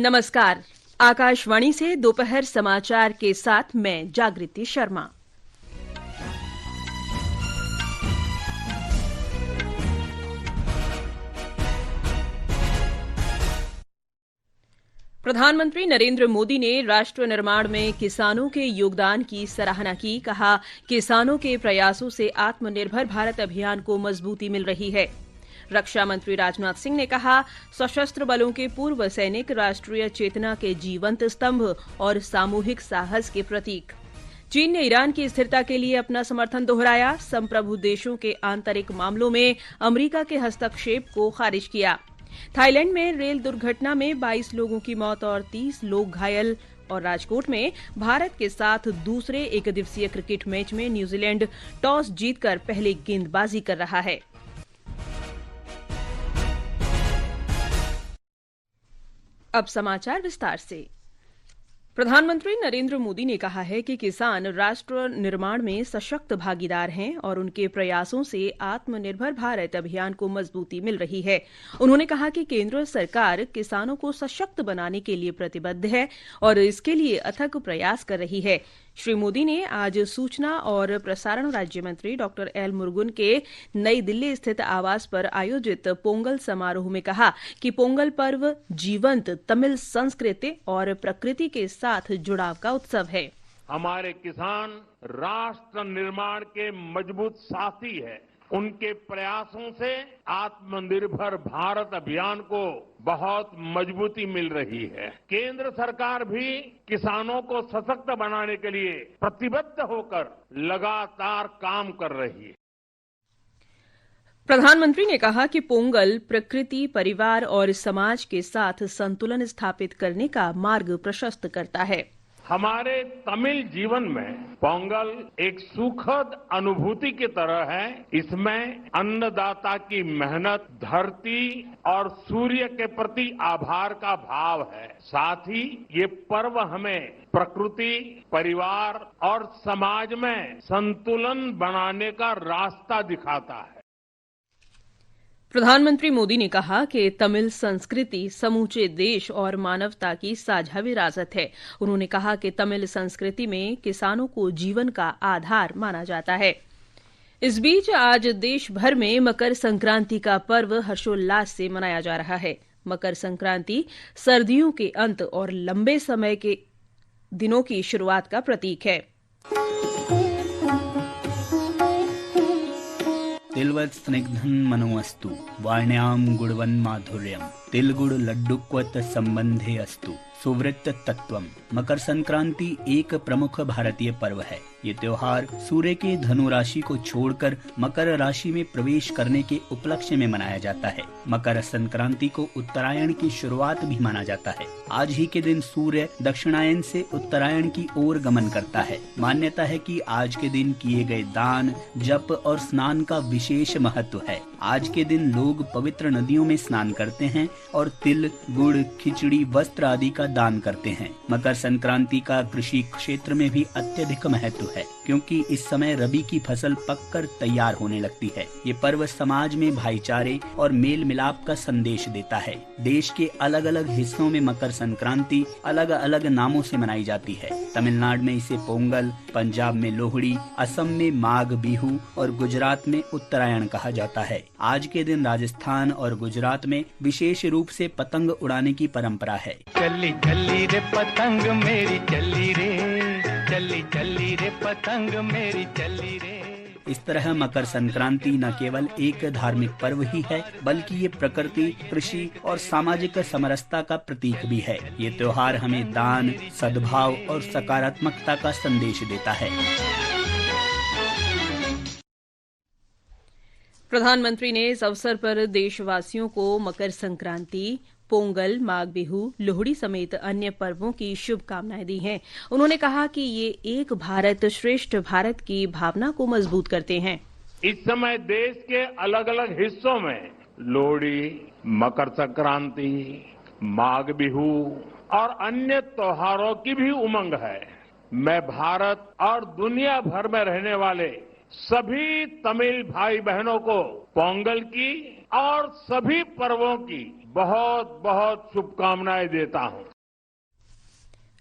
नमस्कार। आकाशवाणी से दोपहर समाचार के साथ मैं जागृति शर्मा। प्रधानमंत्री नरेंद्र मोदी ने राष्ट्र निर्माण में किसानों के योगदान की सराहना की। कहा, किसानों के प्रयासों से आत्मनिर्भर भारत अभियान को मजबूती मिल रही है। रक्षा मंत्री राजनाथ सिंह ने कहा, सशस्त्र बलों के पूर्व सैनिक राष्ट्रीय चेतना के जीवंत स्तंभ और सामूहिक साहस के प्रतीक। चीन ने ईरान की स्थिरता के लिए अपना समर्थन दोहराया। संप्रभु देशों के आंतरिक मामलों में अमेरिका के हस्तक्षेप को खारिज किया। थाईलैंड में रेल दुर्घटना में 22 लोगों की मौत और 30 लोग घायल। और राजकोट में भारत के साथ दूसरे एकदिवसीय क्रिकेट मैच में न्यूजीलैंड टॉस जीतकर पहले गेंदबाजी कर रहा है। अब समाचार विस्तार से। प्रधानमंत्री नरेंद्र मोदी ने कहा है कि किसान राष्ट्र निर्माण में सशक्त भागीदार हैं और उनके प्रयासों से आत्मनिर्भर भारत अभियान को मजबूती मिल रही है। उन्होंने कहा कि केंद्र सरकार किसानों को सशक्त बनाने के लिए प्रतिबद्ध है और इसके लिए अथक प्रयास कर रही है। श्री मोदी ने आज सूचना और प्रसारण राज्य मंत्री डॉक्टर एल मुरुगन के नई दिल्ली स्थित आवास पर आयोजित पोंगल समारोह में कहा कि पोंगल पर्व जीवंत तमिल संस्कृति और प्रकृति के साथ जुड़ाव का उत्सव है। हमारे किसान राष्ट्र निर्माण के मजबूत साथी है। उनके प्रयासों से आत्मनिर्भर भारत अभियान को बहुत मजबूती मिल रही है। केंद्र सरकार भी किसानों को सशक्त बनाने के लिए प्रतिबद्ध होकर लगातार काम कर रही है। प्रधानमंत्री ने कहा कि पोंगल प्रकृति, परिवार और समाज के साथ संतुलन स्थापित करने का मार्ग प्रशस्त करता है। हमारे तमिल जीवन में पोंगल एक सुखद अनुभूति की तरह है। इसमें अन्नदाता की मेहनत, धरती और सूर्य के प्रति आभार का भाव है। साथ ही ये पर्व हमें प्रकृति, परिवार और समाज में संतुलन बनाने का रास्ता दिखाता है। प्रधानमंत्री मोदी ने कहा कि तमिल संस्कृति समूचे देश और मानवता की साझा विरासत है। उन्होंने कहा कि तमिल संस्कृति में किसानों को जीवन का आधार माना जाता है। इस बीच आज देश भर में मकर संक्रांति का पर्व हर्षोल्लास से मनाया जा रहा है। मकर संक्रांति सर्दियों के अंत और लंबे समय के दिनों की शुरुआत का प्रतीक है। तिलवत् स्निग्धं मनोऽस्तु वाण्यां गुणवन् माधुर्यम् तिलगुड़ लड्डुक्वत संबंधे अस्तु सुवृत्त तत्वम। मकर संक्रांति एक प्रमुख भारतीय पर्व है। ये त्योहार सूर्य के धनु राशि को छोड़कर मकर राशि में प्रवेश करने के उपलक्ष्य में मनाया जाता है। मकर संक्रांति को उत्तरायण की शुरुआत भी माना जाता है। आज ही के दिन सूर्य दक्षिणायन से उत्तरायण की ओर गमन करता है। मान्यता है कि आज के दिन किए गए दान, जप और स्नान का विशेष महत्व है। आज के दिन लोग पवित्र नदियों में स्नान करते हैं और तिल, गुड़, खिचड़ी, वस्त्र आदि का दान करते हैं। मकर संक्रांति का कृषि क्षेत्र में भी अत्यधिक महत्व है, क्योंकि इस समय रबी की फसल पककर तैयार होने लगती है। ये पर्व समाज में भाईचारे और मेल मिलाप का संदेश देता है। देश के अलग अलग हिस्सों में मकर संक्रांति अलग अलग नामों से मनाई जाती है। तमिलनाडु में इसे पोंगल, पंजाब में लोहड़ी, असम में माघ बिहू और गुजरात में उत्तरायण कहा जाता है। आज के दिन राजस्थान और गुजरात में विशेष रूप से पतंग उड़ाने की परंपरा है। चली चली रे पतंग मेरी चली रे, चली चली रे पतंग मेरी चली रे। इस तरह मकर संक्रांति न केवल एक धार्मिक पर्व ही है, बल्कि ये प्रकृति, कृषि और सामाजिक समरसता का प्रतीक भी है। ये त्योहार हमें दान, सद्भाव और सकारात्मकता का संदेश देता है। प्रधानमंत्री ने इस अवसर पर देशवासियों को मकर संक्रांति, पोंगल, माघ बिहू, लोहड़ी समेत अन्य पर्वों की शुभकामनाएं दी हैं। उन्होंने कहा कि ये एक भारत श्रेष्ठ भारत की भावना को मजबूत करते हैं। इस समय देश के अलग अलग हिस्सों में लोहड़ी, मकर संक्रांति, माघ बिहू और अन्य त्योहारों की भी उमंग है। मैं भारत और दुनिया भर में रहने वाले सभी तमिल भाई बहनों को पोंगल की और सभी पर्वों की बहुत बहुत शुभकामनाएं देता हूं।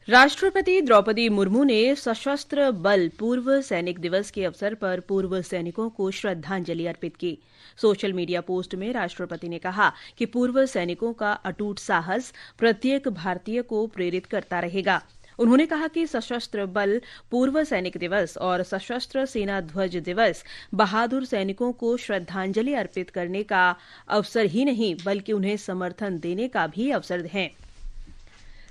राष्ट्रपति द्रौपदी मुर्मू ने सशस्त्र बल पूर्व सैनिक दिवस के अवसर पर पूर्व सैनिकों को श्रद्धांजलि अर्पित की। सोशल मीडिया पोस्ट में राष्ट्रपति ने कहा कि पूर्व सैनिकों का अटूट साहस प्रत्येक भारतीय को प्रेरित करता रहेगा। उन्होंने कहा कि सशस्त्र बल पूर्व सैनिक दिवस और सशस्त्र सेना ध्वज दिवस बहादुर सैनिकों को श्रद्धांजलि अर्पित करने का अवसर ही नहीं बल्कि उन्हें समर्थन देने का भी अवसर है।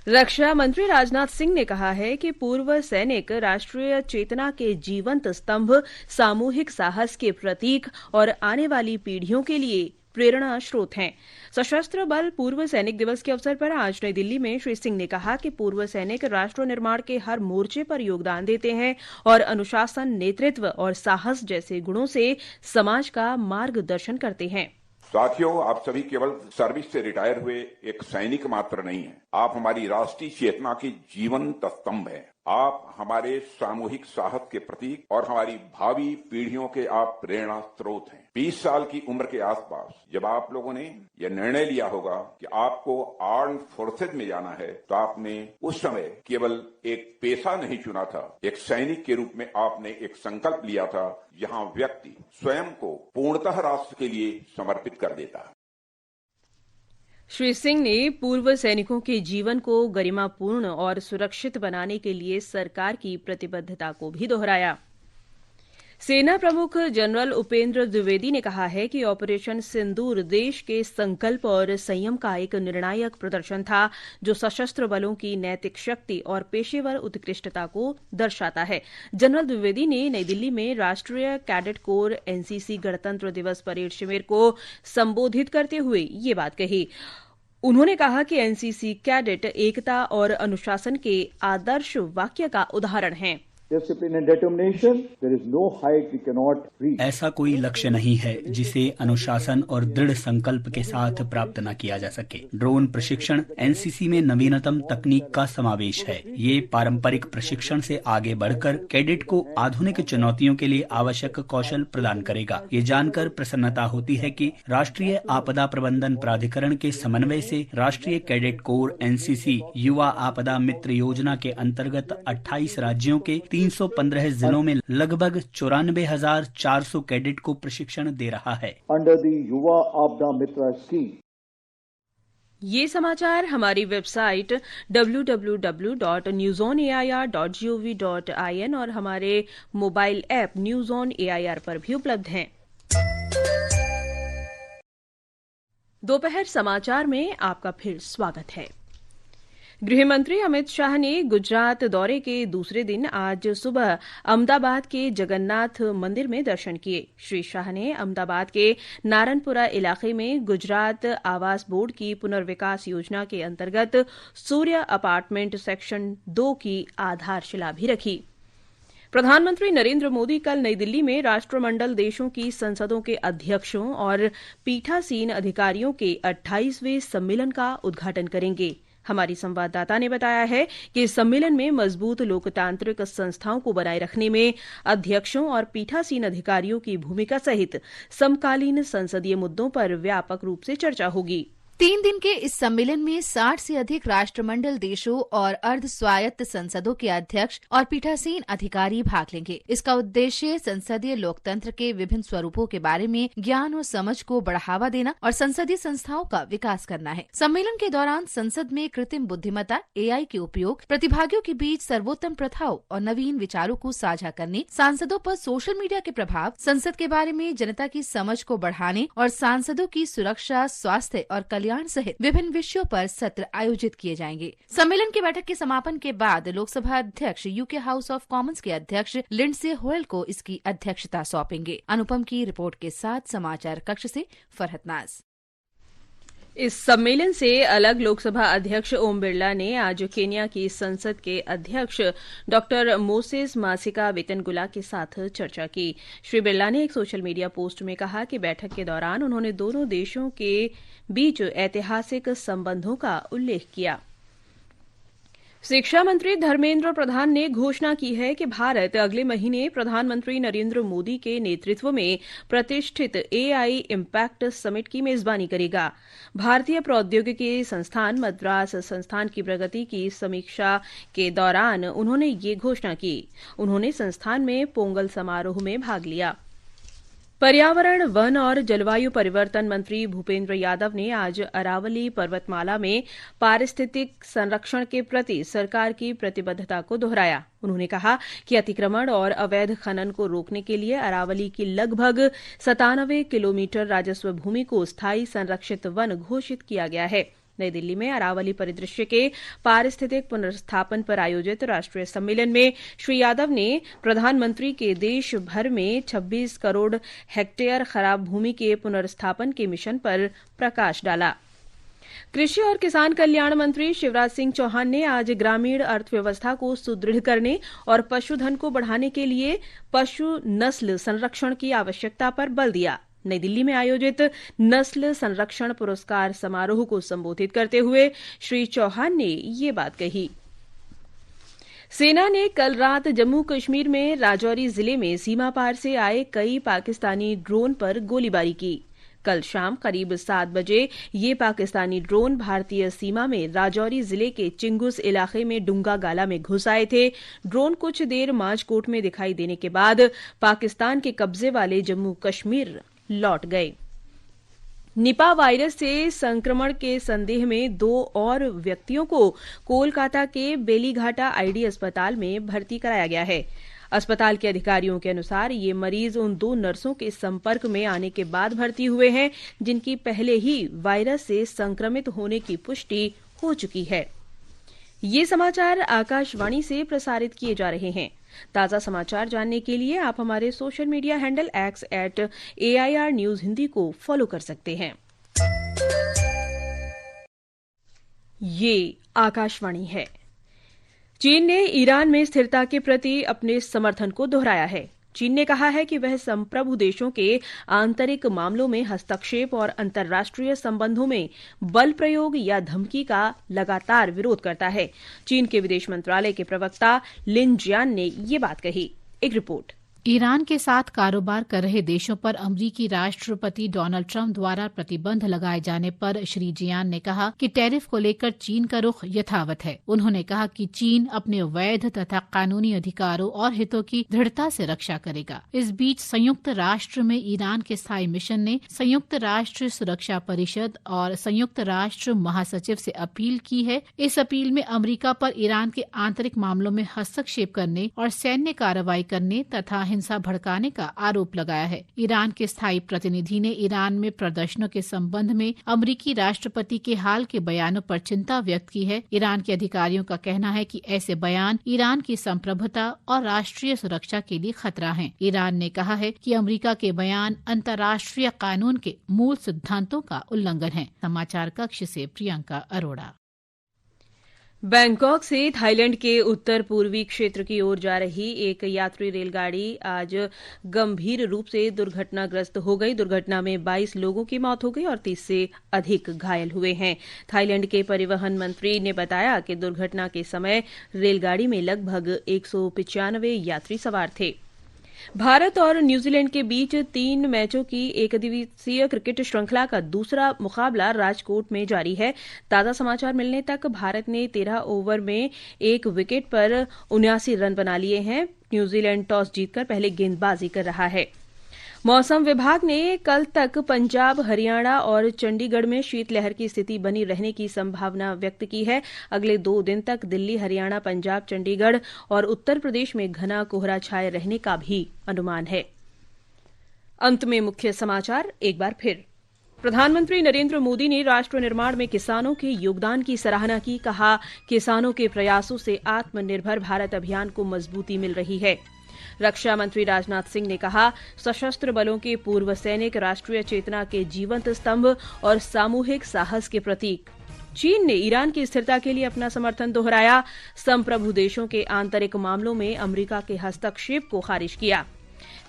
रक्षा मंत्री राजनाथ सिंह ने कहा है कि पूर्व सैनिक राष्ट्रीय चेतना के जीवंत स्तंभ, सामूहिक साहस के प्रतीक और आने वाली पीढ़ियों के लिए प्रेरणा स्रोत हैं। सशस्त्र बल पूर्व सैनिक दिवस के अवसर पर आज नई दिल्ली में श्री सिंह ने कहा कि पूर्व सैनिक राष्ट्र निर्माण के हर मोर्चे पर योगदान देते हैं और अनुशासन, नेतृत्व और साहस जैसे गुणों से समाज का मार्गदर्शन करते हैं। साथियों, आप सभी केवल सर्विस से रिटायर हुए एक सैनिक मात्र नहीं हैं। आप हमारी राष्ट्रीय चेतना के जीवंत स्तंभ हैं। आप हमारे सामूहिक साहस के प्रतीक और हमारी भावी पीढ़ियों के आप प्रेरणा स्रोत हैं। 20 साल की उम्र के आसपास जब आप लोगों ने यह निर्णय लिया होगा कि आपको आर्म फोर्सेज में जाना है, तो आपने उस समय केवल एक पेशा नहीं चुना था, एक सैनिक के रूप में आपने एक संकल्प लिया था, जहां व्यक्ति स्वयं को पूर्णतः राष्ट्र के लिए समर्पित कर देता है। श्री सिंह ने पूर्व सैनिकों के जीवन को गरिमापूर्ण और सुरक्षित बनाने के लिए सरकार की प्रतिबद्धता को भी दोहराया। सेना प्रमुख जनरल उपेंद्र द्विवेदी ने कहा है कि ऑपरेशन सिंदूर देश के संकल्प और संयम का एक निर्णायक प्रदर्शन था, जो सशस्त्र बलों की नैतिक शक्ति और पेशेवर उत्कृष्टता को दर्शाता है। जनरल द्विवेदी ने नई दिल्ली में राष्ट्रीय कैडेट कोर एनसीसी गणतंत्र दिवस परेड शिविर को संबोधित करते हुए ये बात कही। उन्होंने कहा कि एनसीसी कैडेट एकता और अनुशासन के आदर्श वाक्य का उदाहरण हैं। ऐसा कोई लक्ष्य नहीं है जिसे अनुशासन और दृढ़ संकल्प के साथ प्राप्त न किया जा सके। ड्रोन प्रशिक्षण एनसीसी में नवीनतम तकनीक का समावेश है। ये पारंपरिक प्रशिक्षण से आगे बढ़कर कैडेट को आधुनिक चुनौतियों के लिए आवश्यक कौशल प्रदान करेगा। ये जानकर प्रसन्नता होती है कि राष्ट्रीय आपदा प्रबंधन प्राधिकरण के समन्वय से राष्ट्रीय कैडेट कोर एनसीसी युवा आपदा मित्र योजना के अंतर्गत 28 राज्यों के 315 जिलों में लगभग 94,400 कैडेट को प्रशिक्षण दे रहा है। अंडर द युवा आपदा मित्र स्कीम। ये समाचार हमारी वेबसाइट www.newsonair.gov.in और हमारे mobile app news on AIR पर भी उपलब्ध हैं। दोपहर समाचार में आपका फिर स्वागत है। गृहमंत्री अमित शाह ने गुजरात दौरे के दूसरे दिन आज सुबह अहमदाबाद के जगन्नाथ मंदिर में दर्शन किए। श्री शाह ने अहमदाबाद के नारनपुरा इलाके में गुजरात आवास बोर्ड की पुनर्विकास योजना के अंतर्गत सूर्य अपार्टमेंट सेक्शन 2 की आधारशिला भी रखी। प्रधानमंत्री नरेंद्र मोदी कल नई दिल्ली में राष्ट्रमंडल देशों की संसदों के अध्यक्षों और पीठासीन अधिकारियों के 28वें सम्मेलन का उद्घाटन करेंगे। हमारी संवाददाता ने बताया है कि इस सम्मेलन में मजबूत लोकतांत्रिक संस्थाओं को बनाए रखने में अध्यक्षों और पीठासीन अधिकारियों की भूमिका सहित समकालीन संसदीय मुद्दों पर व्यापक रूप से चर्चा होगी। 3 दिन के इस सम्मेलन में 60 से अधिक राष्ट्रमंडल देशों और अर्ध स्वायत्त संसदों के अध्यक्ष और पीठासीन अधिकारी भाग लेंगे। इसका उद्देश्य संसदीय लोकतंत्र के विभिन्न स्वरूपों के बारे में ज्ञान और समझ को बढ़ावा देना और संसदीय संस्थाओं का विकास करना है। सम्मेलन के दौरान संसद में कृत्रिम बुद्धिमत्ता एआई के उपयोग, प्रतिभागियों के बीच सर्वोत्तम प्रथाओं और नवीन विचारों को साझा करने, सांसदों पर सोशल मीडिया के प्रभाव, संसद के बारे में जनता की समझ को बढ़ाने और सांसदों की सुरक्षा, स्वास्थ्य और कल्याण सहित विभिन्न विषयों पर सत्र आयोजित किए जाएंगे। सम्मेलन की बैठक के समापन के बाद लोकसभा अध्यक्ष यूके हाउस ऑफ कॉमन्स के अध्यक्ष लिंडसे होयल को इसकी अध्यक्षता सौंपेंगे। अनुपम की रिपोर्ट के साथ समाचार कक्ष से फरहत नाज। इस सम्मेलन से अलग लोकसभा अध्यक्ष ओम बिरला ने आज केन्या की संसद के अध्यक्ष डॉ मोसेस मासिका वेतनगुला के साथ चर्चा की। श्री बिरला ने एक सोशल मीडिया पोस्ट में कहा कि बैठक के दौरान उन्होंने दोनों देशों के बीच ऐतिहासिक संबंधों का उल्लेख किया। शिक्षा मंत्री धर्मेंद्र प्रधान ने घोषणा की है कि भारत अगले महीने प्रधानमंत्री नरेंद्र मोदी के नेतृत्व में प्रतिष्ठित एआई इम्पैक्ट समिट की मेजबानी करेगा। भारतीय प्रौद्योगिकी संस्थान मद्रास संस्थान की प्रगति की समीक्षा के दौरान उन्होंने ये घोषणा की। उन्होंने संस्थान में पोंगल समारोह में भाग लिया। पर्यावरण, वन और जलवायु परिवर्तन मंत्री भूपेंद्र यादव ने आज अरावली पर्वतमाला में पारिस्थितिक संरक्षण के प्रति सरकार की प्रतिबद्धता को दोहराया। उन्होंने कहा कि अतिक्रमण और अवैध खनन को रोकने के लिए अरावली की लगभग 97 किलोमीटर राजस्व भूमि को स्थायी संरक्षित वन घोषित किया गया है। नई दिल्ली में अरावली परिदृश्य के पारिस्थितिक पुनर्स्थापन पर आयोजित राष्ट्रीय सम्मेलन में श्री यादव ने प्रधानमंत्री के देश भर में 26 करोड़ हेक्टेयर खराब भूमि के पुनर्स्थापन के मिशन पर प्रकाश डाला। कृषि और किसान कल्याण मंत्री शिवराज सिंह चौहान ने आज ग्रामीण अर्थव्यवस्था को सुदृढ़ करने और पशुधन को बढ़ाने के लिए पशु नस्ल संरक्षण की आवश्यकता पर बल दिया। नई दिल्ली में आयोजित नस्ल संरक्षण पुरस्कार समारोह को संबोधित करते हुए श्री चौहान ने ये बात कही। सेना ने कल रात जम्मू कश्मीर में राजौरी जिले में सीमा पार से आए कई पाकिस्तानी ड्रोन पर गोलीबारी की। कल शाम करीब 7 बजे ये पाकिस्तानी ड्रोन भारतीय सीमा में राजौरी जिले के चिंगुस इलाके में डुंगा गाला में घुस आए थे। ड्रोन कुछ देर माजकोट में दिखाई देने के बाद पाकिस्तान के कब्जे वाले जम्मू कश्मीर लौट गए। निपा वायरस से संक्रमण के संदेह में 2 और व्यक्तियों को कोलकाता के बेलीघाटा आईडी अस्पताल में भर्ती कराया गया है। अस्पताल के अधिकारियों के अनुसार ये मरीज उन 2 नर्सों के संपर्क में आने के बाद भर्ती हुए हैं जिनकी पहले ही वायरस से संक्रमित होने की पुष्टि हो चुकी है। ये समाचार आकाशवाणी से प्रसारित किए जा रहे हैं। ताजा समाचार जानने के लिए आप हमारे social media handle @AIR News Hindi को फॉलो कर सकते हैं। ये आकाशवाणी है। चीन ने ईरान में स्थिरता के प्रति अपने समर्थन को दोहराया है। चीन ने कहा है कि वह संप्रभु देशों के आंतरिक मामलों में हस्तक्षेप और अंतर्राष्ट्रीय संबंधों में बल प्रयोग या धमकी का लगातार विरोध करता है। चीन के विदेश मंत्रालय के प्रवक्ता लिन जियान ने ये बात कही। एक रिपोर्ट। ईरान के साथ कारोबार कर रहे देशों पर अमेरिकी राष्ट्रपति डोनाल्ड ट्रंप द्वारा प्रतिबंध लगाए जाने पर श्री जियान ने कहा कि टैरिफ को लेकर चीन का रुख यथावत है। उन्होंने कहा कि चीन अपने वैध तथा कानूनी अधिकारों और हितों की दृढ़ता से रक्षा करेगा। इस बीच संयुक्त राष्ट्र में ईरान के स्थायी मिशन ने संयुक्त राष्ट्र सुरक्षा परिषद और संयुक्त राष्ट्र महासचिव से अपील की है। इस अपील में अमेरिका पर ईरान के आंतरिक मामलों में हस्तक्षेप करने और सैन्य कार्रवाई करने तथा हिंसा भड़काने का आरोप लगाया है। ईरान के स्थायी प्रतिनिधि ने ईरान में प्रदर्शनों के संबंध में अमेरिकी राष्ट्रपति के हाल के बयानों पर चिंता व्यक्त की है। ईरान के अधिकारियों का कहना है कि ऐसे बयान ईरान की संप्रभुता और राष्ट्रीय सुरक्षा के लिए खतरा हैं। ईरान ने कहा है कि अमेरिका के बयान अंतर्राष्ट्रीय कानून के मूल सिद्धांतों का उल्लंघन है। समाचार कक्ष से प्रियंका अरोड़ा। बैंकॉक से थाईलैंड के उत्तर पूर्वी क्षेत्र की ओर जा रही एक यात्री रेलगाड़ी आज गंभीर रूप से दुर्घटनाग्रस्त हो गई। दुर्घटना में 22 लोगों की मौत हो गई और 30 से अधिक घायल हुए हैं। थाईलैंड के परिवहन मंत्री ने बताया कि दुर्घटना के समय रेलगाड़ी में लगभग 195 यात्री सवार थे। भारत और न्यूजीलैंड के बीच 3 मैचों की एकदिवसीय क्रिकेट श्रृंखला का दूसरा मुकाबला राजकोट में जारी है। ताजा समाचार मिलने तक भारत ने 13 ओवर में 1 विकेट पर 79 रन बना लिए हैं। न्यूजीलैंड टॉस जीतकर पहले गेंदबाजी कर रहा है। मौसम विभाग ने कल तक पंजाब, हरियाणा और चंडीगढ़ में शीतलहर की स्थिति बनी रहने की संभावना व्यक्त की है। अगले 2 दिन तक दिल्ली, हरियाणा, पंजाब, चंडीगढ़ और उत्तर प्रदेश में घना कोहरा छाये रहने का भी अनुमान है। अंत में मुख्य समाचार एक बार फिर। प्रधानमंत्री नरेंद्र मोदी ने राष्ट्र निर्माण में किसानों के योगदान की सराहना की। कहा, किसानों के प्रयासों से आत्मनिर्भर भारत अभियान को मजबूती मिल रही है। रक्षा मंत्री राजनाथ सिंह ने कहा, सशस्त्र बलों के पूर्व सैनिक राष्ट्रीय चेतना के जीवंत स्तंभ और सामूहिक साहस के प्रतीक। चीन ने ईरान की स्थिरता के लिए अपना समर्थन दोहराया। संप्रभु देशों के आंतरिक मामलों में अमेरिका के हस्तक्षेप को खारिज किया।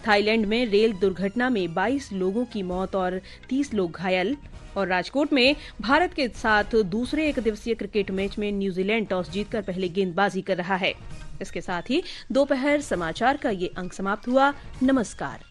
थाईलैंड में रेल दुर्घटना में 22 लोगों की मौत और 30 लोग घायल। और राजकोट में भारत के साथ दूसरे एकदिवसीय क्रिकेट मैच में न्यूजीलैंड टॉस जीतकर पहले गेंदबाजी कर रहा है। इसके साथ ही दोपहर समाचार का ये अंक समाप्त हुआ। नमस्कार।